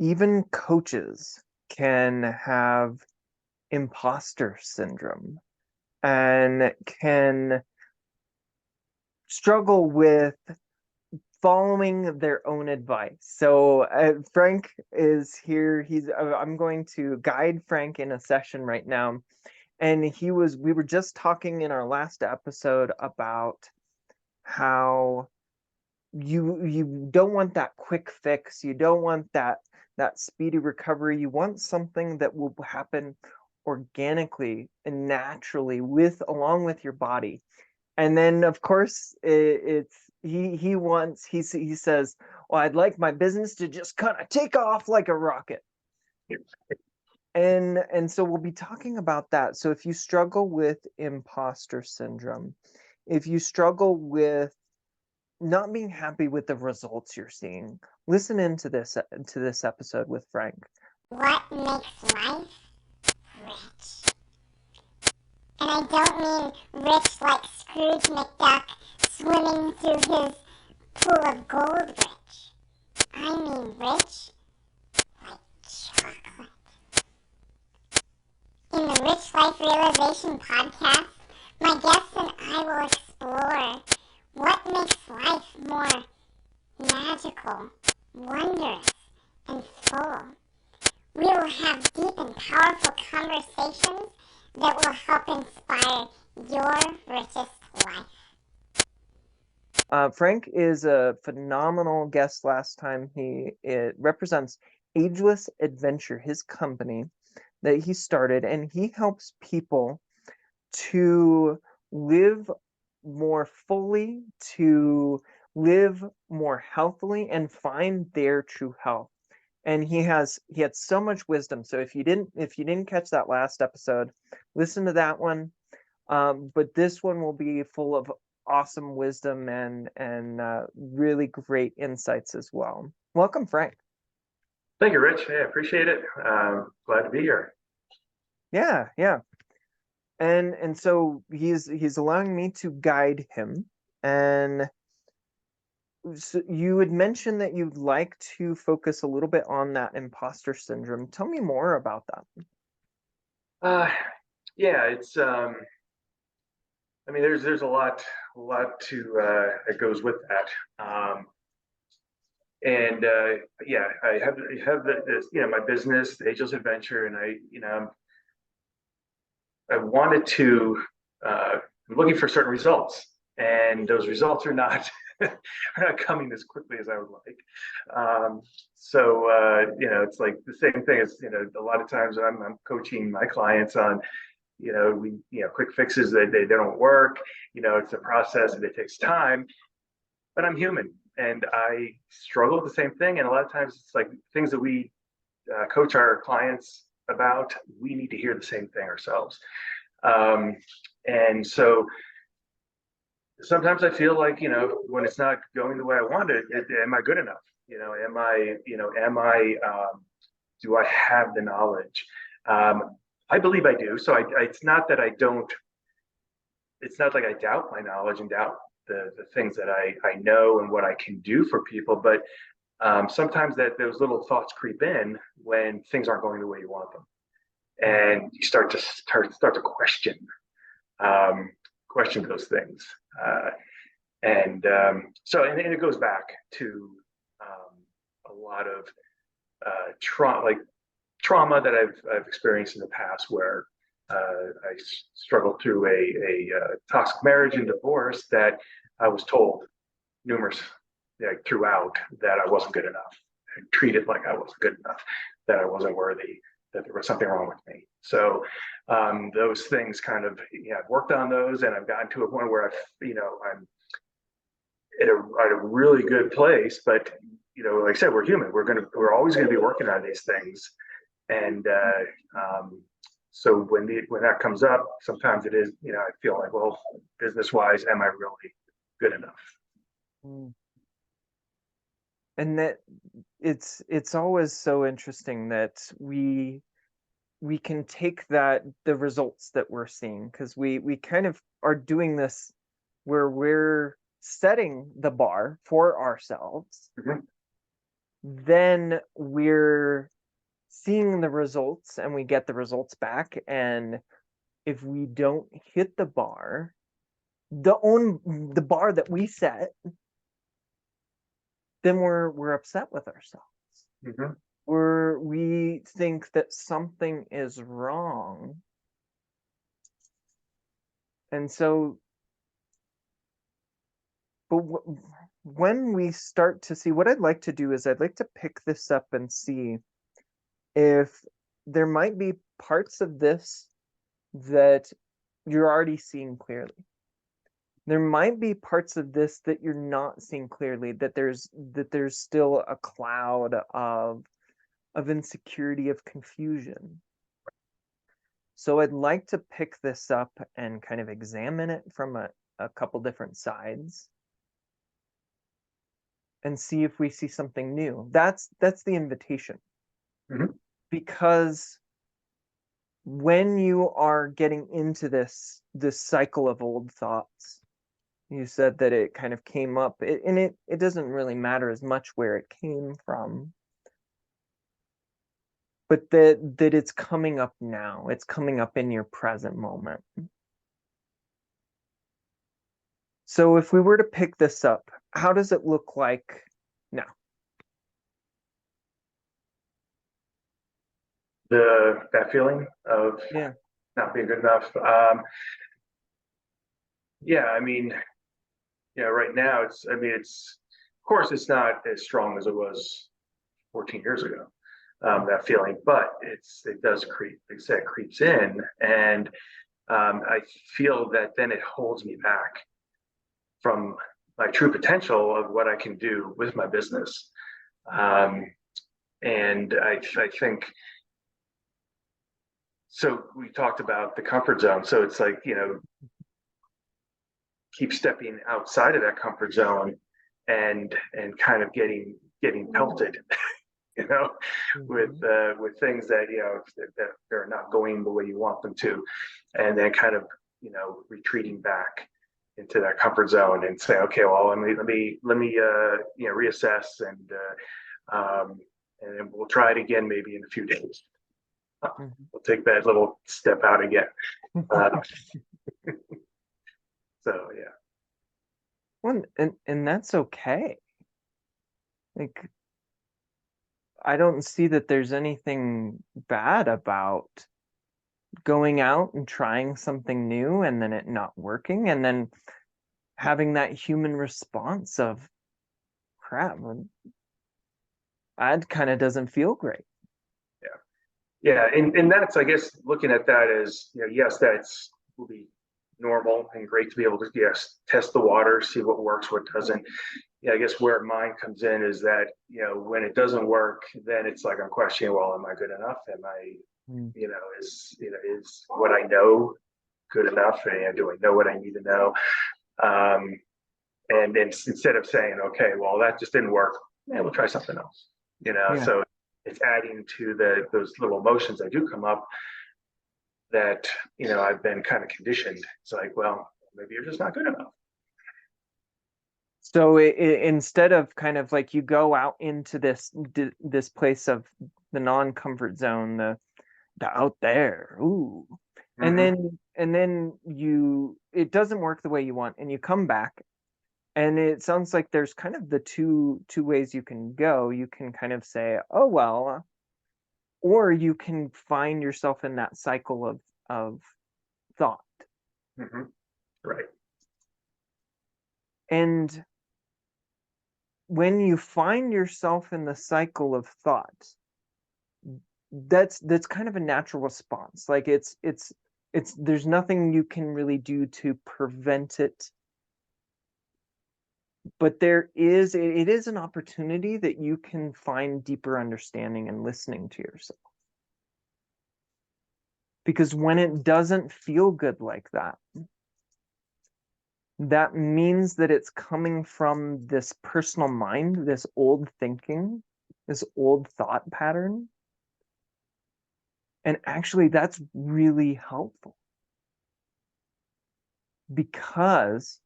even coaches can have imposter syndrome and can struggle with following their own advice. So Frank is here. I'm going to guide Frank in a session right now. And we were just talking in our last episode about how you don't want that quick fix. You don't want that speedy recovery. You want something that will happen organically and naturally along with your body. And then of course he says, well, I'd like my business to just kind of take off like a rocket. And so we'll be talking about that. So if you struggle with imposter syndrome, if you struggle with not being happy with the results you're seeing, listen into this episode with Frank. What makes life rich? And I don't mean rich like Scrooge McDuck swimming through his pool of gold rich. I mean rich like chocolate. In the Rich Life Realization podcast, my guests and I will explore what makes life more magical, wondrous, and full. We will have deep and powerful conversations that will help inspire your richest life. Frank is a phenomenal guest last time. It represents Ageless Adventure, his company that he started, and he helps people to live more fully, to live more healthily, and find their true health. And he had so much wisdom. So if you didn't catch that last episode, listen to that one. But this one will be full of awesome wisdom and really great insights as well. Welcome, Frank. Thank you, Rich. Yeah, appreciate it. Glad to be here. Yeah. And so he's allowing me to guide him. And so you had mentioned that you'd like to focus a little bit on that imposter syndrome. Tell me more about that. Yeah, it's I mean, there's a lot to that goes with that. Yeah, I have this, my business, the Ageless Adventure, and I wanted to I'm looking for certain results, and those results are not are not coming as quickly as I would like. It's like the same thing as a lot of times I'm coaching my clients on quick fixes that they don't work. It's a process and it takes time, but I'm human and I struggle with the same thing. And a lot of times it's like things that we coach our clients about, we need to hear the same thing ourselves. And so sometimes I feel like, when it's not going the way I want it, am I good enough? Do I have the knowledge? I believe I do. So it's not that I don't, it's not like I doubt my knowledge and doubt the things that I know and what I can do for people. But sometimes those little thoughts creep in when things aren't going the way you want them. And you start to question those things. And it goes back to a lot of trauma that I've experienced in the past, where I struggled through a toxic marriage and divorce that I was told numerous throughout that I wasn't good enough, and treated like I wasn't good enough, that I wasn't worthy, that there was something wrong with me. So those things kind of, I've worked on those, and I've gotten to a point where I'm at a really good place. But like I said, we're human. We're always going to be working on these things. And so when that comes up, sometimes it is, I feel like, well, business wise, am I really good enough? And that it's always so interesting that we can take the results that we're seeing, because we kind of are doing this where we're setting the bar for ourselves. Mm-hmm. then we're seeing the results and we get the results back, and if we don't hit the bar, the bar that we set, then we're upset with ourselves. Mm-hmm. We think that something is wrong. And so, but when we start to see, what I'd like to do is I'd like to pick this up and see if there might be parts of this that you're already seeing clearly. There might be parts of this that you're not seeing clearly, that there's still a cloud of insecurity, of confusion. So I'd like to pick this up and kind of examine it from a couple different sides and see if we see something new. That's the invitation. Mm-hmm. Because when you are getting into this cycle of old thoughts, you said that it kind of came up, and it doesn't really matter as much where it came from, but that it's coming up now. It's coming up in your present moment. So if we were to pick this up, how does it look like now? That feeling of Yeah. not being good enough. Yeah, I mean, right now it's of course it's not as strong as it was 14 years ago. That feeling, but it does creep. Like I said, it creeps in, and I feel that then it holds me back from my true potential of what I can do with my business. And I think so. We talked about the comfort zone, so it's like keep stepping outside of that comfort zone and kind of getting pelted with things that that they're not going the way you want them to, and then kind of retreating back into that comfort zone and say, okay, well, let me reassess, and then we'll try it again maybe in a few days. We'll take that little step out again. So yeah. Well, and that's okay. Like, I don't see that there's anything bad about going out and trying something new and then it not working, and then having that human response of, crap, that kind of doesn't feel great. Yeah, and that's, I guess, looking at that as, yes, that's will be normal and great to be able to, yes, test the water, see what works, what doesn't. Yeah, I guess where mine comes in is that, when it doesn't work, then it's like I'm questioning, well, am I good enough? Am I, is what I know good enough? And do I know what I need to know? And then instead of saying, okay, well, that just didn't work, we'll try something else. So it's adding to those little emotions that do come up that I've been kind of conditioned. It's like, well, maybe you're just not good enough. So instead of kind of like you go out into this place of the non-comfort zone, the out there, ooh, and then it doesn't work the way you want, and you come back, and it sounds like there's kind of the two ways you can go. You can kind of say, oh well, or you can find yourself in that cycle of thought. Right. And when you find yourself in the cycle of thought, that's kind of a natural response. Like it's there's nothing you can really do to prevent it, but it is an opportunity that you can find deeper understanding and listening to yourself. Because when it doesn't feel good like that, that means that it's coming from this personal mind, this old thinking, this old thought pattern. And actually, that's really helpful, because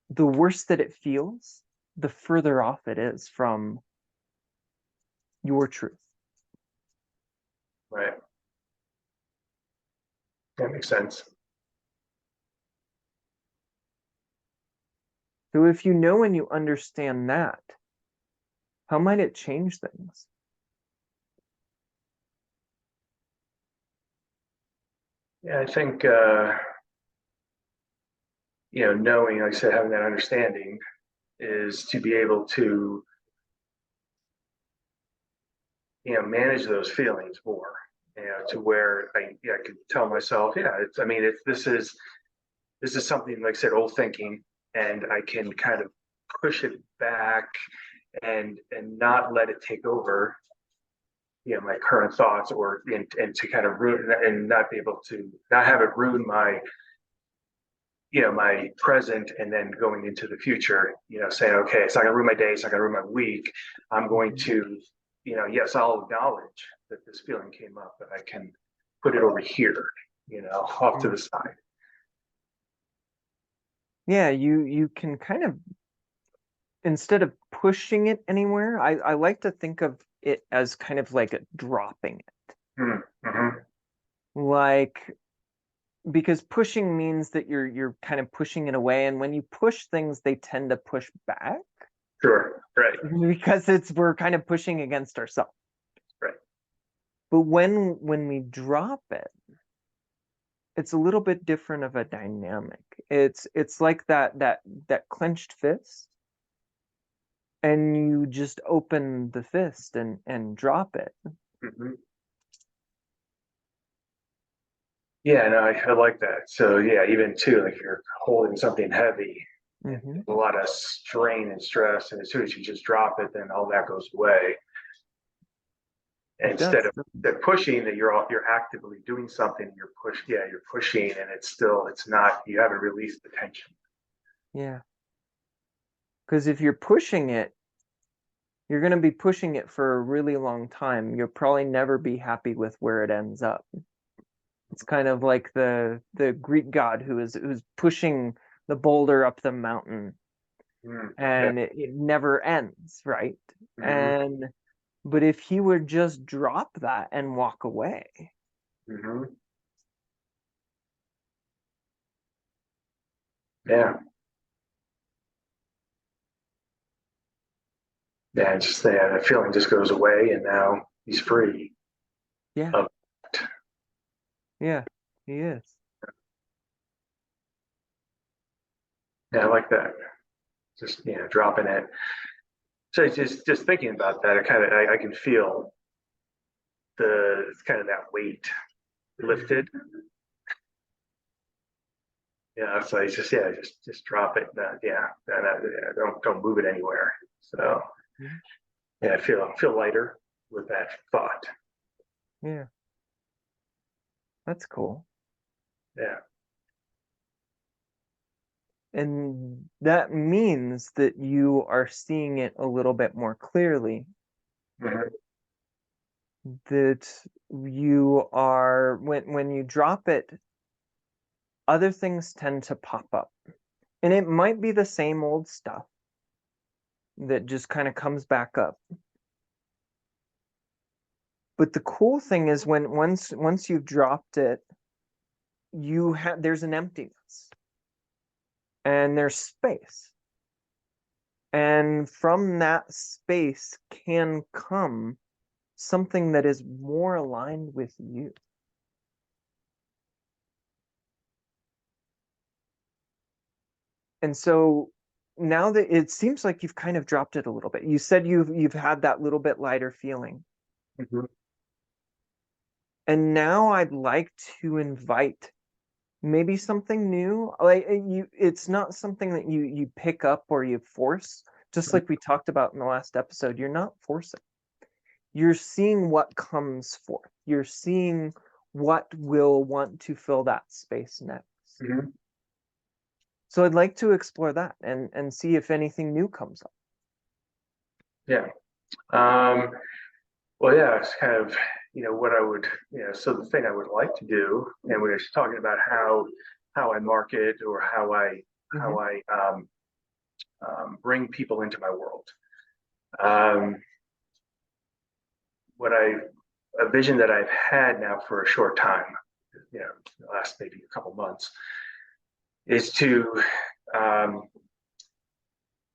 the worse that it feels, the further off it is from your truth. Right. That makes sense. So if you know and you understand that, how might it change things? Yeah, I think knowing, like I said, having that understanding is to be able to manage those feelings more. To where I could tell myself, this is something, like I said, old thinking, and I can kind of push it back and not let it take over my current thoughts, or and to kind of ruin, and not be able to not have it ruin my present, and then going into the future, saying, okay, it's not gonna ruin my day, it's not gonna ruin my week. I'm going to, yes, I'll acknowledge that this feeling came up, but I can put it over here, off to the side. Yeah, you can kind of, instead of pushing it anywhere, I like to think of it as kind of like dropping it. Mm-hmm. Like, because pushing means that you're kind of pushing it away, and when you push things, they tend to push back. Sure. Right. Because we're kind of pushing against ourselves. Right. But when we drop it, it's a little bit different of a dynamic. It's like that clenched fist, and you just open the fist and drop it. Mm-hmm. Yeah, no, I like that. So yeah, even too, like, you're holding something heavy, Mm-hmm. a lot of strain and stress, and as soon as you just drop it, then all that goes away. And instead of pushing, that you're actively doing something, you're pushing, and it's not, you haven't released the tension. Yeah. Because if you're pushing it, you're going to be pushing it for a really long time. You'll probably never be happy with where it ends up. It's kind of like the Greek god who's pushing the boulder up the mountain, and Yeah. it never ends, right? Mm-hmm. But if he would just drop that and walk away, Mm-hmm. Yeah. Yeah, it's just that feeling just goes away, and now he's free yeah, of it. yeah, he is. Yeah, I like that. Just dropping it. So it's just thinking about that, I can feel the kind of that weight lifted. Yeah, so it's just drop it. Don't move it anywhere. So Mhm. yeah, I feel lighter with that thought. Yeah, that's cool. Yeah. And that means that you are seeing it a little bit more clearly, Mm-hmm. that you are, when you drop it, other things tend to pop up. And it might be the same old stuff that just kind of comes back up. But the cool thing is, once you've dropped it, there's an emptiness and there's space. And from that space can come something that is more aligned with you. And so now that it seems like you've kind of dropped it a little bit, you said you've had that little bit lighter feeling. Mm-hmm. And now I'd like to invite maybe something new. Like, it's not something that you pick up or you force, just like we talked about in the last episode. You're not forcing. You're seeing what comes forth. You're seeing what will want to fill that space next. Mm-hmm. So I'd like to explore that and see if anything new comes up. Yeah. Well, yeah, it's kind of, what I would, so the thing I would like to do, and we were talking about how I market, or how Mm-hmm. I bring people into my world. Um, a vision that I've had now for a short time, the last maybe a couple months, is to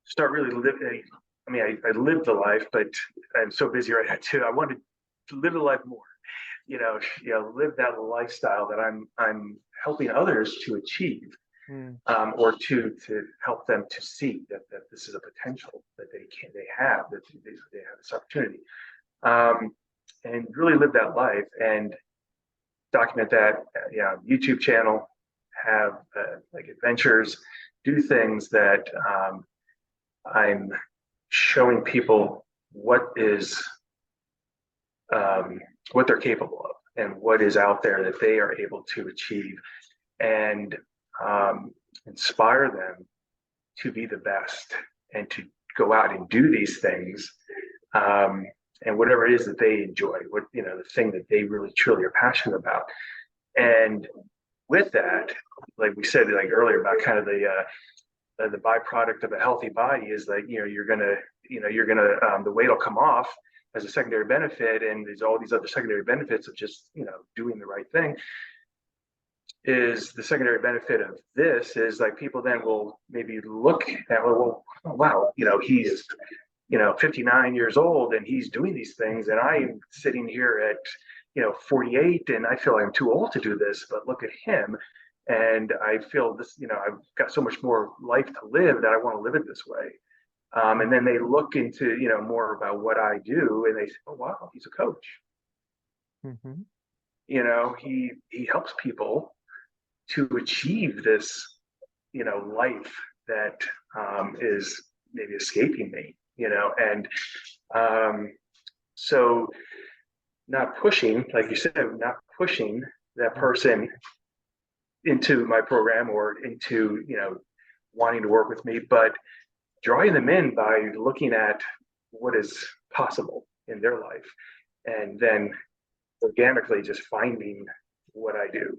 start really living. I mean, I live the life, but I'm so busy right now too. I want to live the life more. Live that lifestyle that I'm helping others to achieve, or to help them to see that this is a potential that they have this opportunity, and really live that life and document that. YouTube channel, have like adventures, do things that I'm showing people what they're capable of and what is out there that they are able to achieve, and inspire them to be the best and to go out and do these things, and whatever it is that they enjoy, the thing that they really truly are passionate about. And with that, like we said, like earlier, about kind of the byproduct of a healthy body is that the weight will come off as a secondary benefit, and there's all these other secondary benefits of just doing the right thing. Is the secondary benefit of this is like people then will maybe look at, well, oh, wow, he's 59 years old and he's doing these things, and I'm sitting here at 48 and I feel like I'm too old to do this, but look at him, and I feel this, I've got so much more life to live that I want to live it this way. And then they look into more about what I do, and they say, oh wow, he's a coach. Mm-hmm. He helps people to achieve this life that is maybe escaping me, and so not pushing, like you said, not pushing that person into my program or into wanting to work with me, but drawing them in by looking at what is possible in their life, and then organically just finding what I do.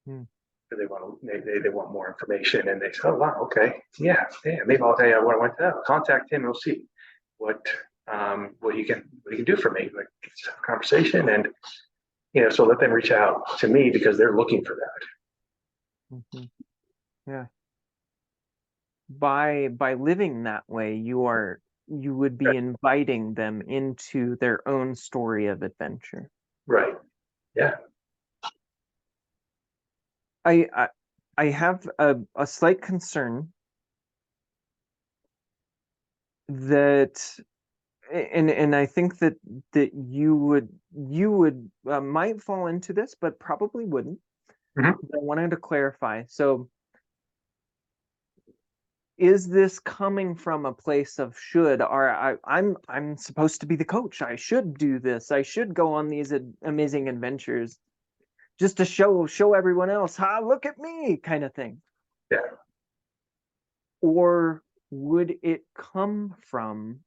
They want more information, and they say, oh wow, okay, yeah, maybe I'll tell you what I want to contact him and we'll see what he can do for me, like have a conversation, and so let them reach out to me because they're looking for that. Mm-hmm. Yeah. By living that way, you would be inviting them into their own story of adventure. Right. Yeah. I have a slight concern that, and I think that you would might fall into this, but probably wouldn't. Mm-hmm. I wanted to clarify. So, is this coming from a place of should, or I'm supposed to be the coach, I should do this, I should go on these amazing adventures just to show everyone else, look at me, kind of thing? Yeah. Or would it come from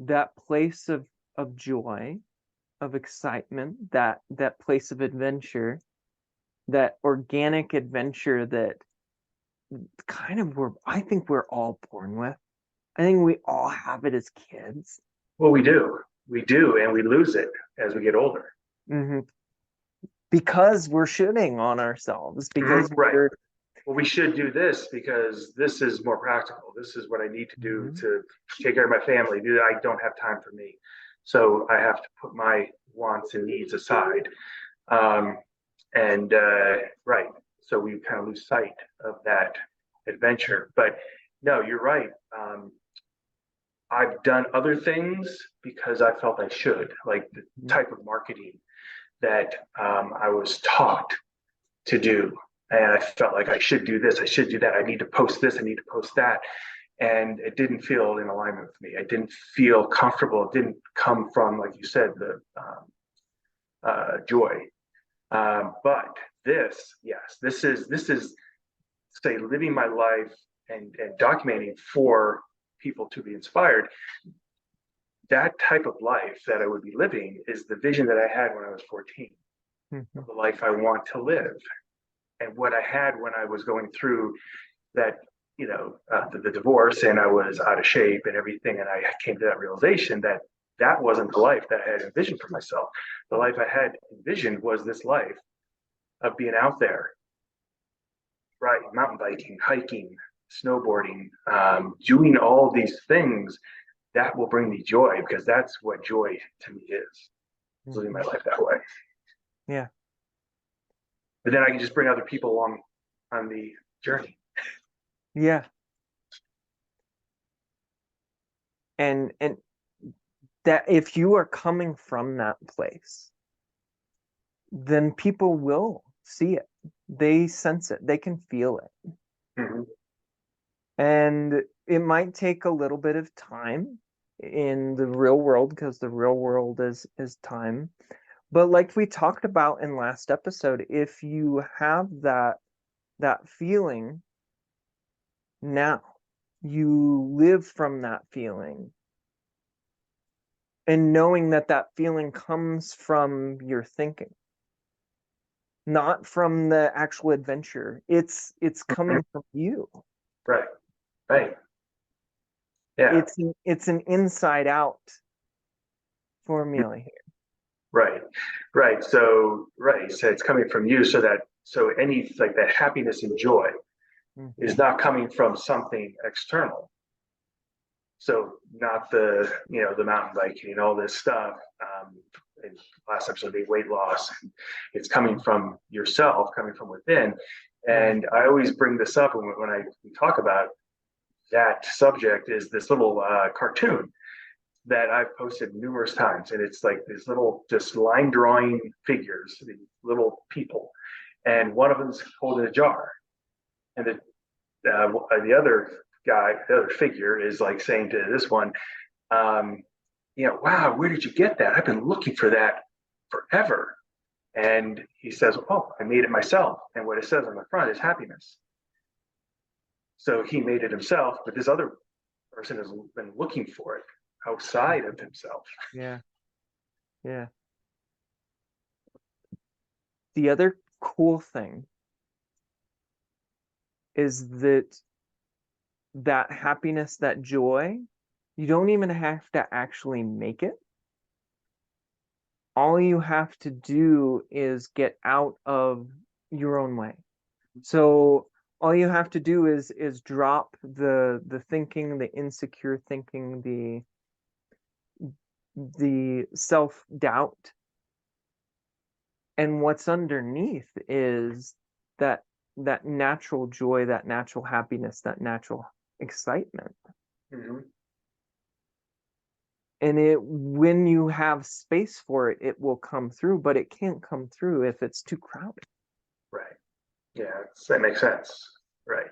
that place of joy, of excitement, that place of adventure, that organic adventure that kind of I think we're all born with? I think we all have it as kids. Well, we do, and we lose it as we get older. Mm-hmm. Because we're shooting on ourselves, because right. Well, we should do this because this is more practical. This is what I need to do to take care of my family. I don't have time for me, so I have to put my wants and needs aside. Right. So we kind of lose sight of that adventure. But no, you're right. I've done other things because I felt I should, like the type of marketing that I was taught to do. And I felt like I should do this, I should do that, I need to post this, I need to post that. And it didn't feel in alignment with me. I didn't feel comfortable. It didn't come from, like you said, the joy. But this, yes, this is say living my life and documenting for people to be inspired. That type of life that I would be living is the vision that I had when I was 14, of the life I want to live. And what I had when I was going through that the divorce, and I was out of shape and everything. And I came to that realization that that wasn't the life that I had envisioned for myself. The life I had envisioned was this life of being out there, riding, mountain biking, hiking, snowboarding, doing all these things that will bring me joy, because that's what joy to me is, living my life that way. Yeah. But then I can just bring other people along on the journey. Yeah. And that if you are coming from that place, then people will see it. They sense it. They can feel it. Mm-hmm. And it might take a little bit of time in the real world, because the real world is time. But like we talked about in last episode, if you have that feeling now, you live from that feeling, and knowing that that feeling comes from your thinking, not from the actual adventure. It's coming from you. Right. Right. Yeah. It's an inside out formula here. Right. Right. So it's coming from you, so any like that happiness and joy is not coming from something external. So not the mountain biking and all this stuff. In last episode, the weight loss. It's coming from yourself, coming from within. And I always bring this up when we talk about that subject, is this little cartoon that I've posted numerous times, and it's like these little just line drawing figures, these little people, and one of them's holding a jar, and the other guy, the other figure, is like saying to this one, wow, where did you get that? I've been looking for that forever. And he says, oh, I made it myself. And what it says on the front is happiness. So he made it himself, but this other person has been looking for it outside of himself. Yeah. Yeah. The other cool thing is that happiness, that joy, you don't even have to actually make it. All you have to do is get out of your own way. So all you have to do is drop the thinking, the insecure thinking, the self-doubt. And what's underneath is that natural joy, that natural happiness, that natural excitement. Mm-hmm. And when you have space for it, it will come through, but it can't come through if it's too crowded. Right. Yeah, that makes sense. Right.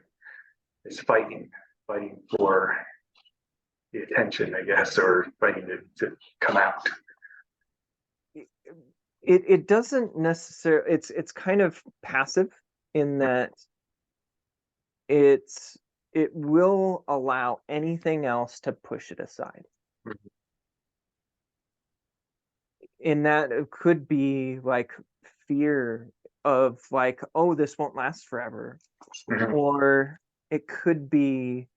It's fighting for the attention, I guess, or fighting to come out. It doesn't necessarily, it's kind of passive in that it will allow anything else to push it aside. Mm-hmm. In that it could be like fear of like, oh, this won't last forever. Mm-hmm. Or it could be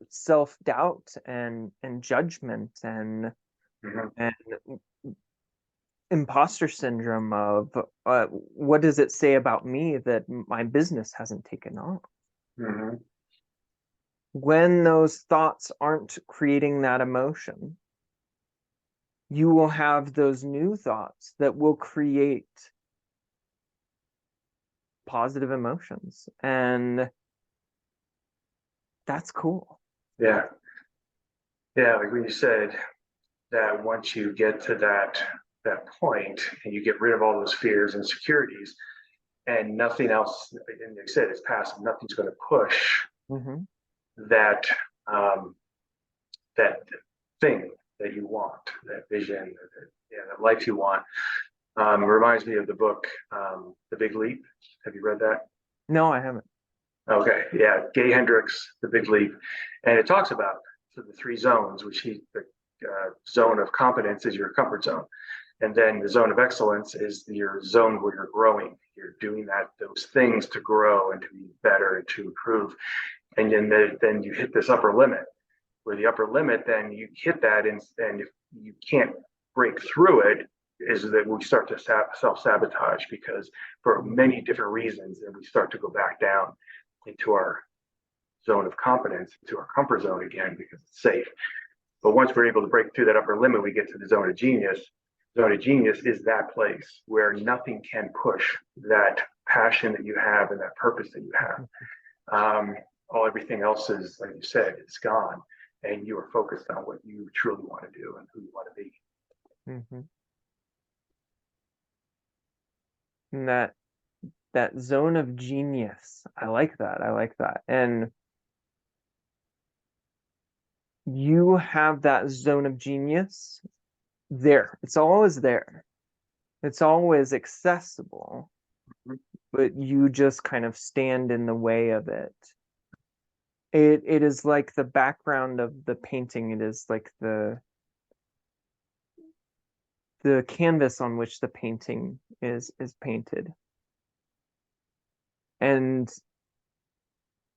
self-doubt and judgment and Mm-hmm. and imposter syndrome of what does it say about me that my business hasn't taken off? Mm-hmm. When those thoughts aren't creating that emotion, you will have those new thoughts that will create positive emotions, and that's cool. Yeah. Yeah, like when you said that once you get to that point and you get rid of all those fears and insecurities, and nothing else, and like I said, it's passive, nothing's going to push Mm-hmm. that that thing that you want, that vision, that life you want. It reminds me of the book, The Big Leap. Have you read that? No, I haven't. Okay, yeah, Gay Hendricks, The Big Leap, and it talks about the three zones, which the zone of competence is your comfort zone, and then the zone of excellence is your zone where you're growing You're doing those things to grow and to be better and to improve. And then you hit this upper limit, where the upper limit, then you hit that, and if you can't break through it, is that we start to self-sabotage, because for many different reasons, and we start to go back down into our zone of competence, into our comfort zone again, because it's safe. But once we're able to break through that upper limit, we get to the zone of genius. Zone of genius is that place where nothing can push that passion that you have and that purpose that you have. Everything else is, like you said, it's gone, and you are focused on what you truly want to do and who you want to be. Mm-hmm. And that zone of genius, I like that. And you have that zone of genius there. It's always there. It's always accessible, but you just kind of stand in the way of it. It is like the background of the painting. It is like the canvas on which the painting is painted. And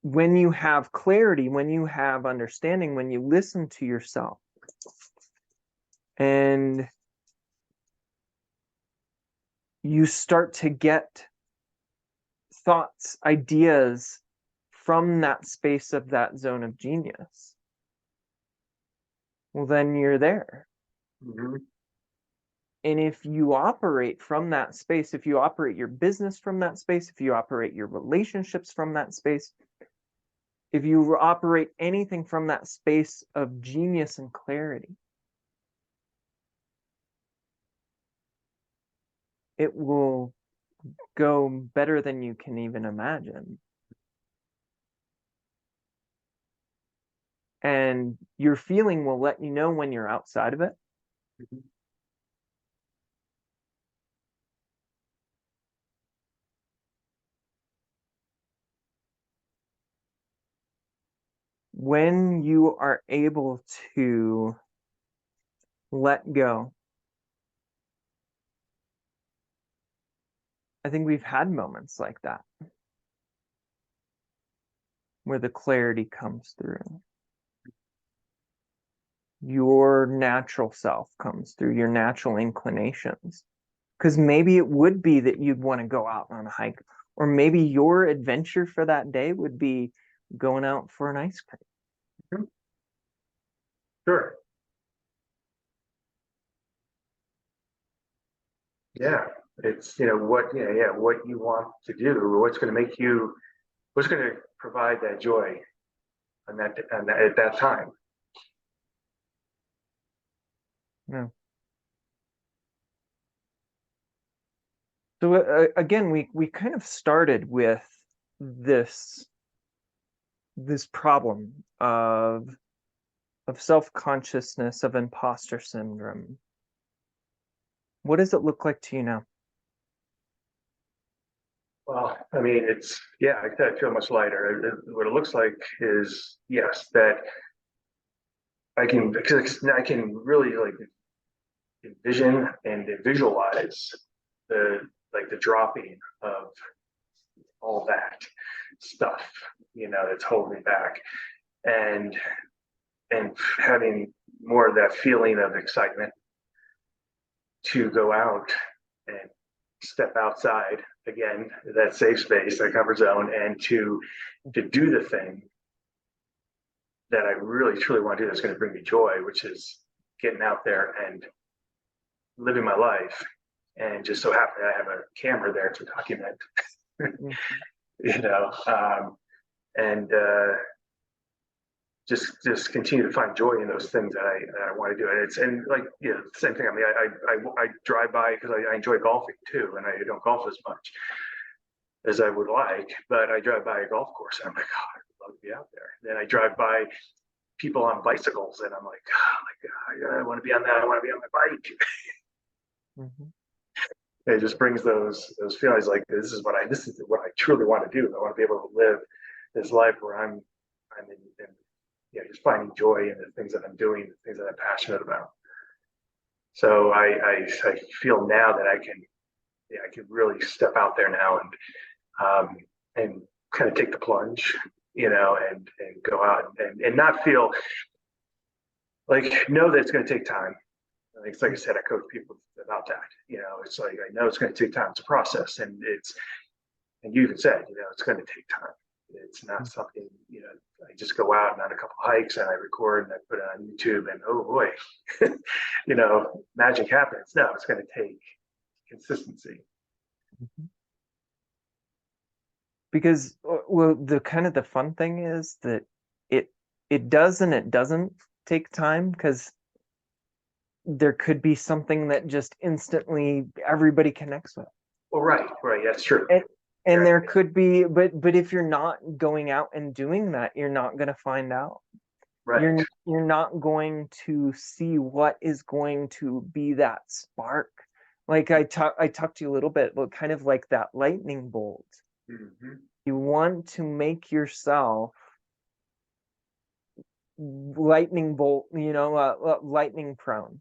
when you have clarity, when you have understanding, when you listen to yourself, and you start to get thoughts, ideas from that space of that zone of genius, well, then you're there. Mm-hmm. And if you operate from that space, if you operate your business from that space, if you operate your relationships from that space, if you operate anything from that space of genius and clarity, it will go better than you can even imagine. And your feeling will let you know when you're outside of it. Mm-hmm. When you are able to let go. I think we've had moments like that where the clarity comes through. Your natural self comes through, your natural inclinations. Because maybe it would be that you'd want to go out on a hike, or maybe your adventure for that day would be going out for an ice cream. Mm-hmm. Sure. Yeah, it's what you want to do, what's going to provide that joy at that time. Yeah. So again, we kind of started with this problem of self-consciousness, of imposter syndrome. What does it look like to you now? Well, I mean, I feel much lighter. What it looks like is, yes, that because I can really like envision and visualize the dropping of all that stuff, that's holding me back, and having more of that feeling of excitement to go out and step outside again, that safe space, that comfort zone, and to do the thing that I really truly want to do that's going to bring me joy, which is getting out there and living my life. And just so happen that I have a camera there to document, and just continue to find joy in those things that I want to do. And same thing. I mean, I drive by because I enjoy golfing too, and I don't golf as much as I would like, but I drive by a golf course and I'm like, oh, I'd love to be out there. Then I drive by people on bicycles and I'm like, oh my God, I want to be on that. I want to be on my bike. Mm-hmm. It just brings those feelings like this is what I truly want to do. I want to be able to live this life where I'm just finding joy in the things that I'm doing, the things that I'm passionate about. So I feel now that I can, yeah, I can really step out there now and kind of take the plunge, and go out and not feel like, know that it's going to take time. It's like I said, I coach people about that. It's like, I know it's going to take time. It's a process, and you even said, it's going to take time. It's not something, I just go out and on a couple hikes and I record and I put it on YouTube and oh boy, magic happens. No, it's going to take consistency. Mhm. Because well, the kind of the fun thing is that it does and it doesn't take time, because there could be something that just instantly everybody connects with. Well, right, that's true. And Right. there could be, but if you're not going out and doing that, you're not going to find out. Right. You're not going to see what is going to be that spark. Like I talked to you a little bit, but kind of like that lightning bolt. Mm-hmm. You want to make yourself lightning bolt, lightning prone.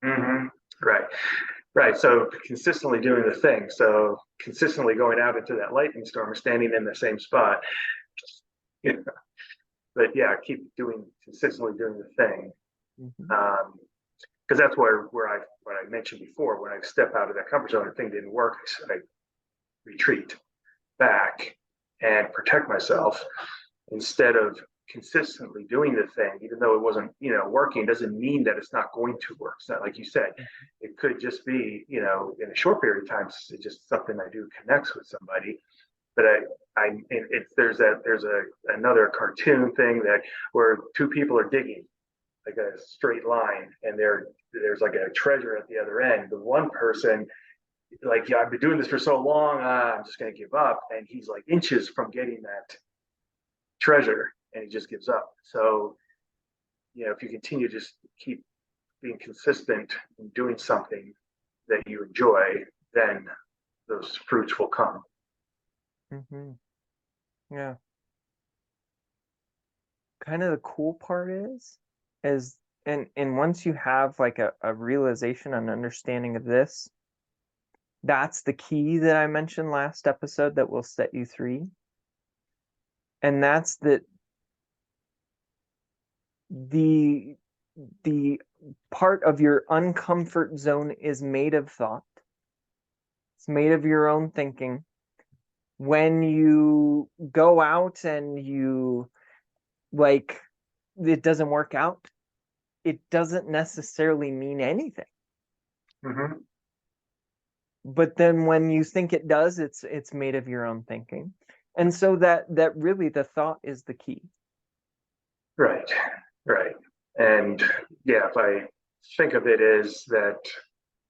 Mm-hmm. Right. So consistently doing the thing. So consistently going out into that lightning storm or standing in the same spot. But yeah, keep consistently doing the thing. Mm-hmm. Because that's what I mentioned before, when I step out of that comfort zone and thing didn't work, I retreat back and protect myself instead of consistently doing the thing, even though it wasn't, working, doesn't mean that it's not going to work. It's not like you said, it could just be, in a short period of time, it's just something I do connects with somebody. But there's another cartoon thing that where two people are digging like a straight line, and there's like a treasure at the other end. The one person, like, yeah, I've been doing this for so long, I'm just gonna give up, and he's like inches from getting that treasure, and he just gives up. So, if you continue, just keep being consistent in doing something that you enjoy, then those fruits will come. Mm-hmm. Yeah. Kind of the cool part is and once you have like a realization and understanding of this, that's the key that I mentioned last episode that will set you free. And that's that the part of your uncomfort zone is made of thought. It's made of your own thinking. When you go out and you like it doesn't work out, it doesn't necessarily mean anything. Mm-hmm. But then when you think it does, it's made of your own thinking. And so that really the thought is the key. Right. And yeah, if I think of it as that,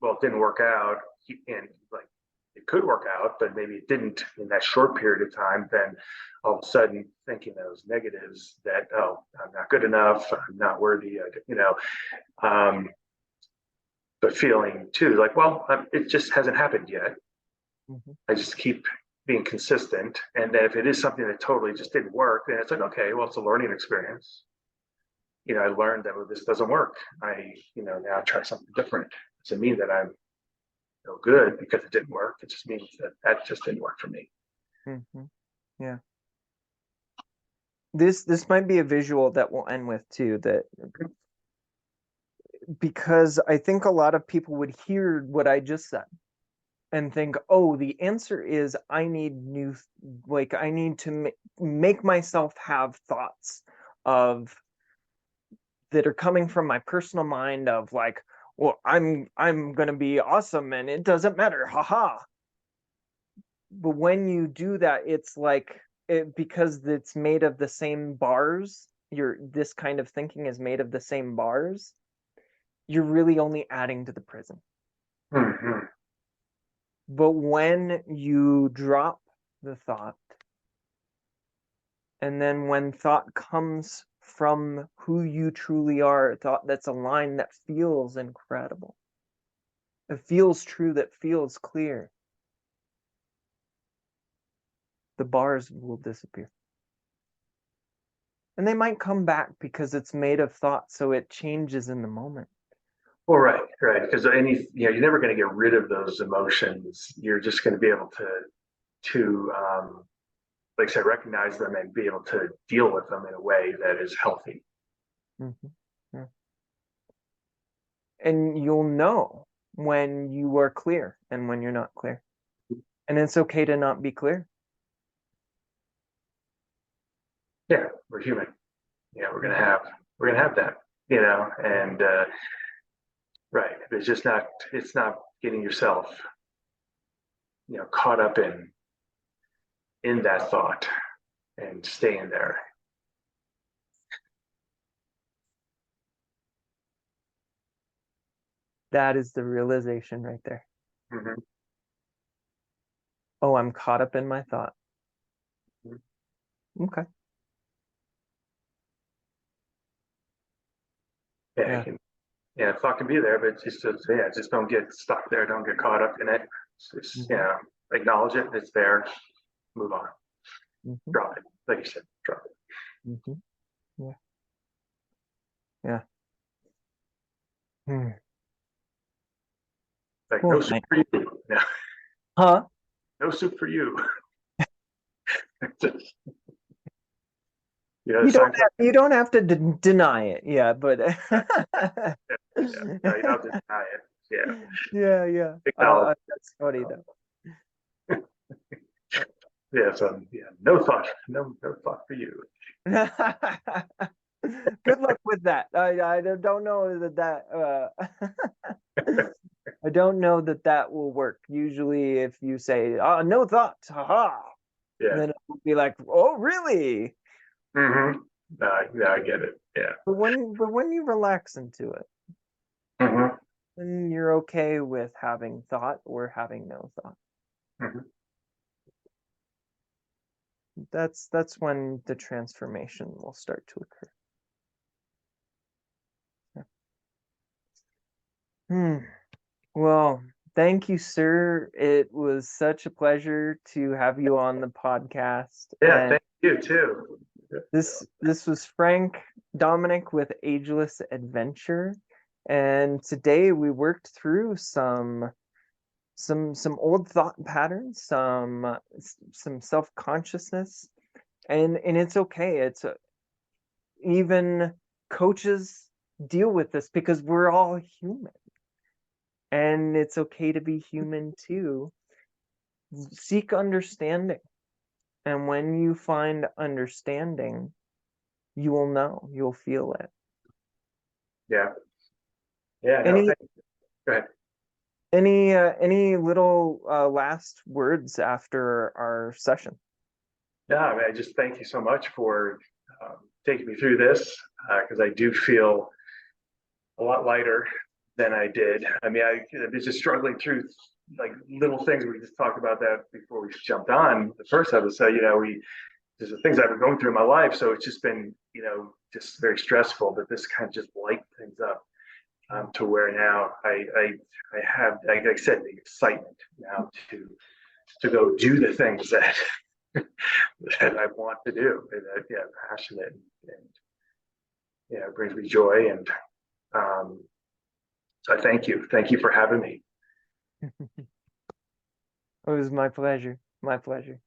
well, it didn't work out, and like it could work out, but maybe it didn't in that short period of time, then all of a sudden thinking those negatives that, oh, I'm not good enough, I'm not worthy, um, but feeling too like, well, it just hasn't happened yet. Mm-hmm. I just keep being consistent. And then if it is something that totally just didn't work, then it's like, okay, well, it's a learning experience. I learned that, well, this doesn't work. Now try something different. It doesn't mean that I'm no good because it didn't work. It just means that just didn't work for me. Mm-hmm. Yeah. This might be a visual that we'll end with too, that because I think a lot of people would hear what I just said and think, oh, the answer is I need I need to make myself have thoughts of that are coming from my personal mind of like, well, I'm gonna be awesome and it doesn't matter, haha. But when you do that, it's like because it's made of the same bars, this kind of thinking is made of the same bars, you're really only adding to the prison. Mm-hmm. But when you drop the thought, and then when thought comes from who you truly are, a thought that's aligned, that feels incredible, it feels true, that feels clear, the bars will disappear. And they might come back because it's made of thought, so it changes in the moment. Well, right. Because you're never going to get rid of those emotions. You're just going to be able to, like I said, recognize them and be able to deal with them in a way that is healthy. Mhm. Yeah. And you'll know when you are clear and when you're not clear. And it's okay to not be clear. Yeah, we're human. Yeah, we're gonna have that, and right. It's not getting yourself, caught up in that thought and staying there. That is the realization right there. Mm-hmm. Oh, I'm caught up in my thought. Okay. Yeah, Yeah. thought can be there, but just don't get stuck there. Don't get caught up in it. Acknowledge it. It's there. Move on. Mm-hmm. Drop it. Like you said, drop it. Mm-hmm. Yeah. Yeah. Hmm. Like Well, no soup for you. No, huh? no soup for you. You don't have to deny it. Yeah, but Yeah, no, you don't have to deny it. Yeah, yeah. acknowledge. That's funny though. Yeah, so no thought, no thought for you. Good luck with that. I don't know that I don't know that will work. Usually, if you say no thought, haha, Yeah. then it will be like, oh really? Mm-hmm. No, I get it. Yeah. But when you relax into it, Mm-hmm. then you're okay with having thought or having no thought. Mm-hmm. That's when the transformation will start to occur. Yeah. Well, thank you, sir. It was such a pleasure to have you on the podcast. Yeah, And thank you too. this was Frank Dominick with Ageless Adventure. And today we worked through some old thought patterns, some self-consciousness, and it's okay. Even coaches deal with this because we're all human, and it's okay to be human too. Seek understanding, and when you find understanding, you will know, you'll feel it. Yeah. Yeah. No, Any thank you. Go ahead. any little last words after our session? No, I mean, I just thank you so much for taking me through this because I do feel a lot lighter than I did. I mean, I was just struggling through like little things. We just talked about that before we jumped on the first episode. There's the things I've been going through in my life, so it's just been, just very stressful. But this kind of just lightened things up to where now I have, like I said, the excitement now to go do the things that that I want to do. And passionate and it brings me joy. And so I thank you for having me. It was my pleasure. My pleasure.